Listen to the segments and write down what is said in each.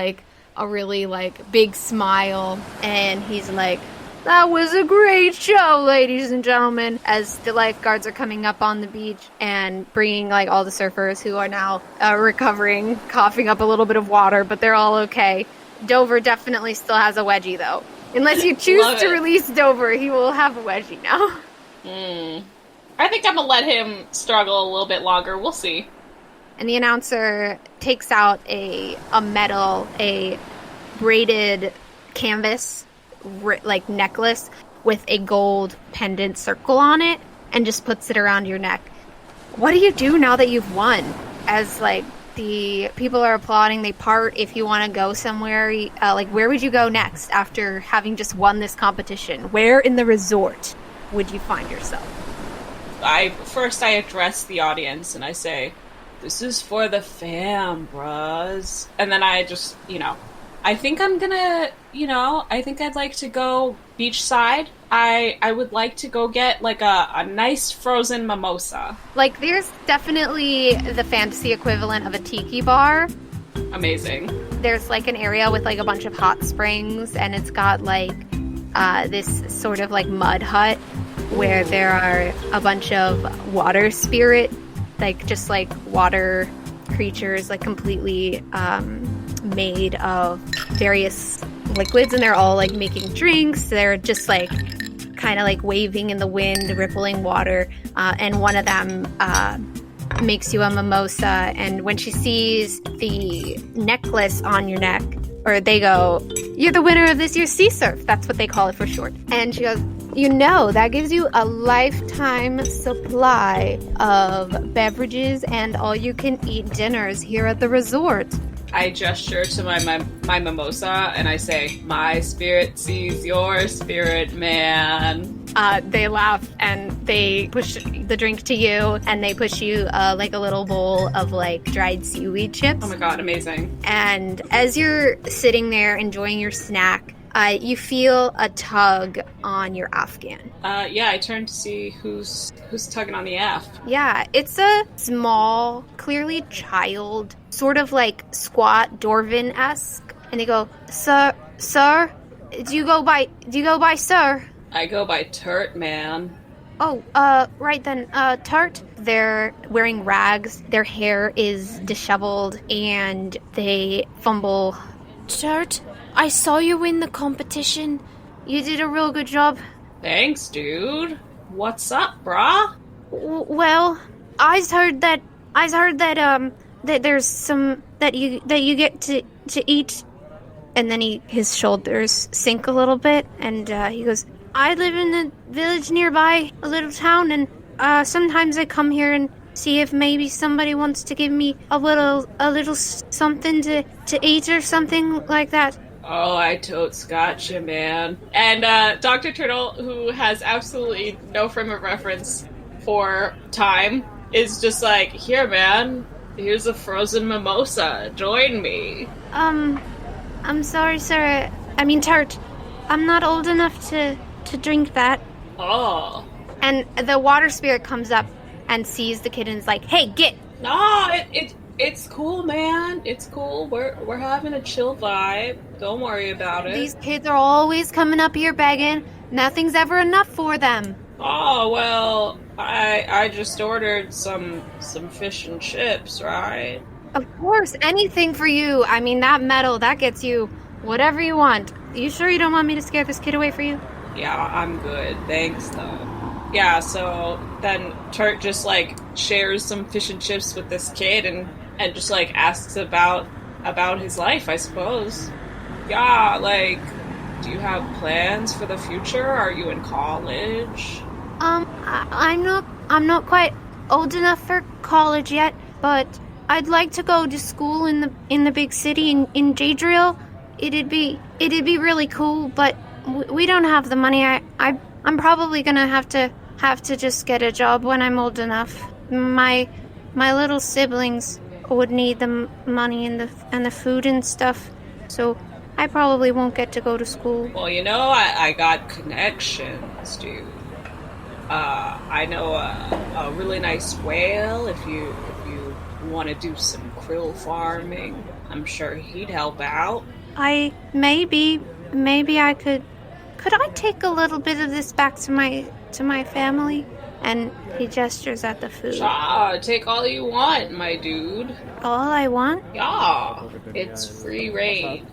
like a really like big smile, and he's like, that was a great show, ladies and gentlemen, as the lifeguards are coming up on the beach and bringing like all the surfers who are now recovering, coughing up a little bit of water, but they're all okay. Dover definitely still has a wedgie though. Unless you choose to release Dover, he will have a wedgie now. I think I'm gonna let him struggle a little bit longer. We'll see. And the announcer takes out a braided canvas like necklace with a gold pendant circle on it and just puts it around your neck. What do you do now that you've won? As like the people are applauding, they part if you want to go somewhere. Like where would you go next after having just won this competition? Where in the resort would you find yourself? First I address the audience and I say, this is for the fam, bros. And then I just, I think I'm gonna, I think I'd like to go beachside. I would like to go get like a nice frozen mimosa. Like there's definitely the fantasy equivalent of a tiki bar. Amazing. There's like an area with like a bunch of hot springs, and it's got like this sort of like mud hut where there are a bunch of water spirit, like just like water creatures, like completely made of various liquids, and they're all like making drinks. They're just like kind of like waving in the wind, rippling water, and one of them makes you a mimosa. And when she sees the necklace on your neck, or they go, you're the winner of this year's sea surf. That's what they call it for short. And she goes, that gives you a lifetime supply of beverages and all-you-can-eat dinners here at the resort. I gesture to my mimosa and I say, my spirit sees your spirit, man. They laugh and they push the drink to you, and they push you like a little bowl of like dried seaweed chips. Oh my god, amazing. And as you're sitting there enjoying your snack, you feel a tug on your Afghan. I turn to see who's tugging on the aft. Yeah, it's a small, clearly child, sort of like squat Dorvin-esque. And they go, Sir, do you go by sir? I go by Turt, man. Oh, right then, Tart. They're wearing rags, their hair is disheveled, and they fumble. Tart, I saw you win the competition. You did a real good job. Thanks, dude. What's up, brah? Well, I heard that that there's some that you get to eat, and then his shoulders sink a little bit, and he goes, I live in a village nearby, a little town, and sometimes I come here and see if maybe somebody wants to give me a little something to eat or something like that. Oh, I totes gotcha, man. And Dr. Turtle, who has absolutely no frame of reference for time, is just like, here, man, here's a frozen mimosa. Join me. I'm sorry, sir. I mean, Tart. I'm not old enough to drink that. Oh. And the water spirit comes up and sees the kid and is like, hey, get. No, it's cool, man. It's cool. We're having a chill vibe. Don't worry about it. These kids are always coming up here begging. Nothing's ever enough for them. Oh, well, I just ordered some fish and chips, right? Of course, anything for you. I mean, that medal, that gets you whatever you want. You sure you don't want me to scare this kid away for you? Yeah, I'm good. Thanks, though. Yeah, so then Turt just, like, shares some fish and chips with this kid and just, like, asks about his life, I suppose. Yeah, like, do you have plans for the future? Are you in college? I'm not quite old enough for college yet, but I'd like to go to school in the big city in Jadriel. It'd be really cool, but we don't have the money. I'm probably gonna have to just get a job when I'm old enough. My little siblings would need the money and the food and stuff, so I probably won't get to go to school. Well, I got connections, dude. I know a really nice whale if you want to do some krill farming. I'm sure he'd help out. Maybe I could I take a little bit of this back to my family? And he gestures at the food. Sure, take all you want, my dude. All I want? Yeah, it's free range.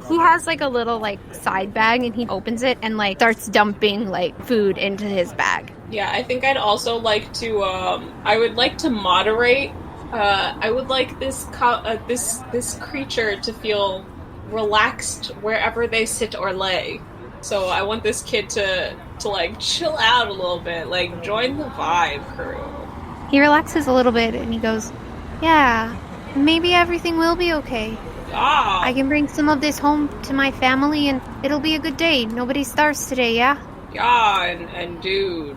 He has like a little like side bag and he opens it and like starts dumping like food into his bag. Yeah, I think I'd also like to I would like to moderate. I would like this this creature to feel relaxed wherever they sit or lay. So I want this kid to like chill out a little bit, like join the vibe crew. He relaxes a little bit and he goes, "Yeah, maybe everything will be okay. Ah, I can bring some of this home to my family and it'll be a good day. Nobody starves today, yeah?" yeah, and dude,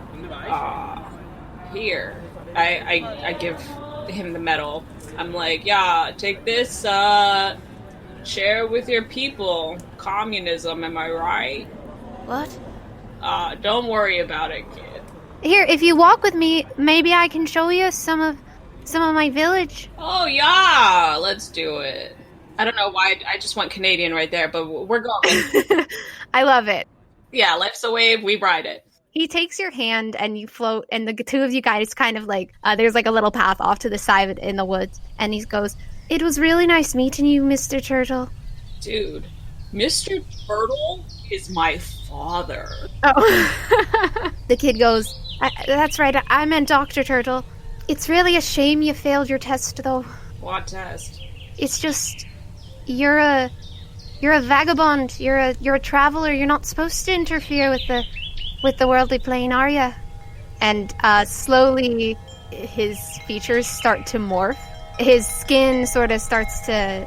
here, I give him the medal. I'm like, yeah, take this, share with your people. Communism, am I right? What? Don't worry about it, kid. Here, if you walk with me, maybe I can show you some of my village. Oh yeah, let's do it. I don't know why I just went Canadian right there, but we're going. I love it. Yeah, life's a wave, we ride it. He takes your hand and you float, and the two of you guys kind of like, there's like a little path off to the side in the woods, and he goes, "It was really nice meeting you, Mr. Turtle." Dude, Mr. Turtle is my father. Oh. The kid goes, "That's right, I meant Dr. Turtle. It's really a shame you failed your test, though. What test? It's just, you're a vagabond. You're a traveler. You're not supposed to interfere with the worldly plane, are you?" And slowly, his features start to morph. His skin sort of starts to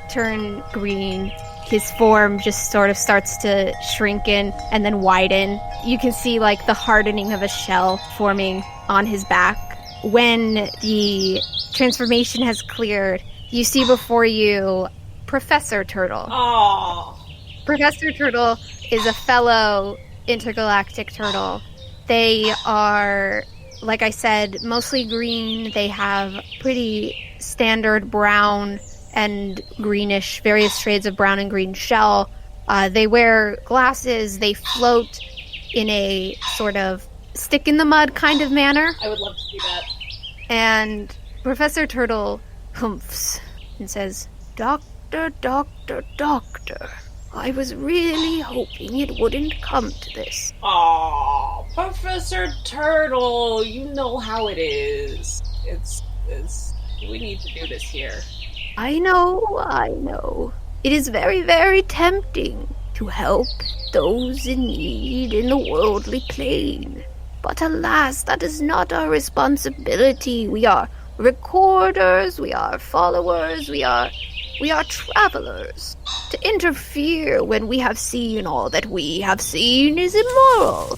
turn green. His form just sort of starts to shrink in and then widen. You can see like the hardening of a shell forming on his back. When the transformation has cleared, you see before you Professor Turtle. Oh. Professor Turtle is a fellow intergalactic turtle. They are, like I said, mostly green. They have pretty standard brown and greenish, various shades of brown and green shell. They wear glasses. They float in a sort of stick in the mud kind of manner. I would love to see that. And Professor Turtle humphs and says, "Doctor, doctor, doctor, I was really hoping it wouldn't come to this." Oh, Professor Turtle, you know how it is. It's we need to do this here. I know. It is very, very tempting to help those in need in the worldly plane. But alas, that is not our responsibility. We are recorders, we are followers, we are travelers. To interfere when we have seen all that we have seen is immoral.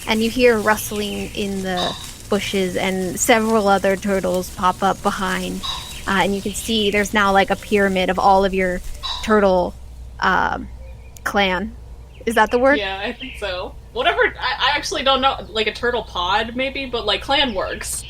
And you hear rustling in the bushes and several other turtles pop up behind. And you can see there's now like a pyramid of all of your turtle clan. Is that the word? Yeah, I think so. Whatever, I actually don't know, like a turtle pod maybe, but like clan works.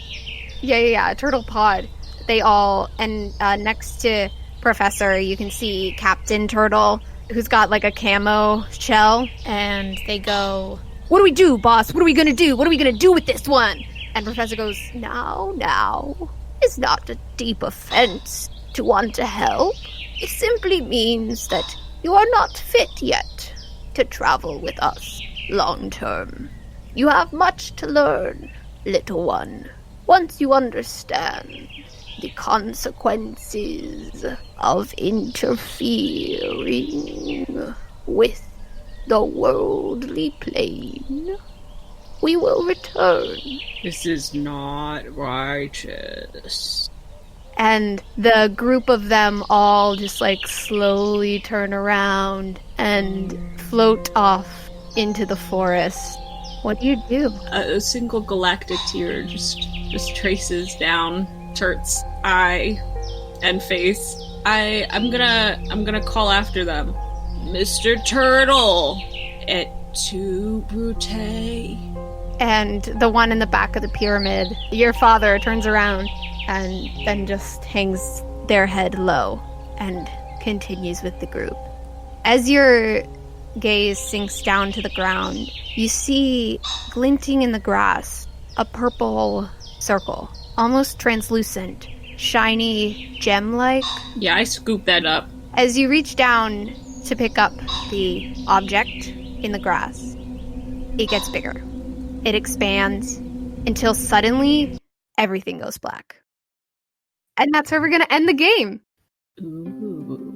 Yeah, turtle pod. They all, and next to Professor, you can see Captain Turtle, who's got like a camo shell, and they go, "What do we do, boss? What are we gonna do? What are we gonna do with this one?" And Professor goes, Now, it's not a deep offense to want to help. It simply means that you are not fit yet to travel with us long term. You have much to learn, little one. Once you understand the consequences of interfering with the worldly plane, we will return. This is not righteous. And the group of them all just like slowly turn around and float off into the forest. What do you do? A single galactic tear just traces down Turt's eye and face. I'm gonna call after them. Mr. Turtle, et tu, Brute? And the one in the back of the pyramid, your father, turns around and then just hangs their head low. and continues with the group. As your gaze sinks down to the ground, you see glinting in the grass a purple circle, almost translucent, shiny, gem-like. Yeah, I scoop that up. As you reach down to pick up the object in the grass, it gets bigger. It expands until suddenly everything goes black. And that's where we're going to end the game. Ooh.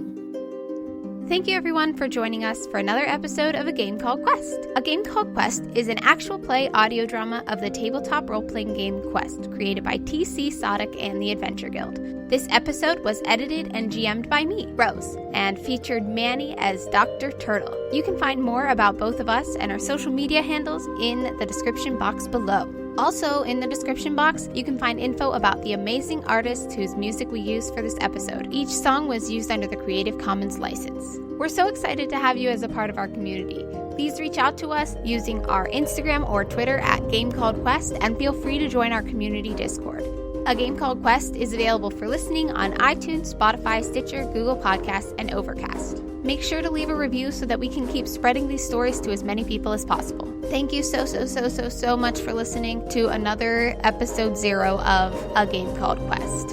Thank you everyone for joining us for another episode of A Game Called Quest. A Game Called Quest is an actual play audio drama of the tabletop role-playing game Quest, created by T.C. Sodic and the Adventure Guild. This episode was edited and GM'd by me, Rose, and featured Manny as Dr. Turtle. You can find more about both of us and our social media handles in the description box below. Also, in the description box, you can find info about the amazing artists whose music we used for this episode. Each song was used under the Creative Commons license. We're so excited to have you as a part of our community. Please reach out to us using our Instagram or Twitter at Game Called Quest, and feel free to join our community Discord. A Game Called Quest is available for listening on iTunes, Spotify, Stitcher, Google Podcasts, and Overcast. Make sure to leave a review so that we can keep spreading these stories to as many people as possible. Thank you so much for listening to another episode 0 of A Game Called Quest.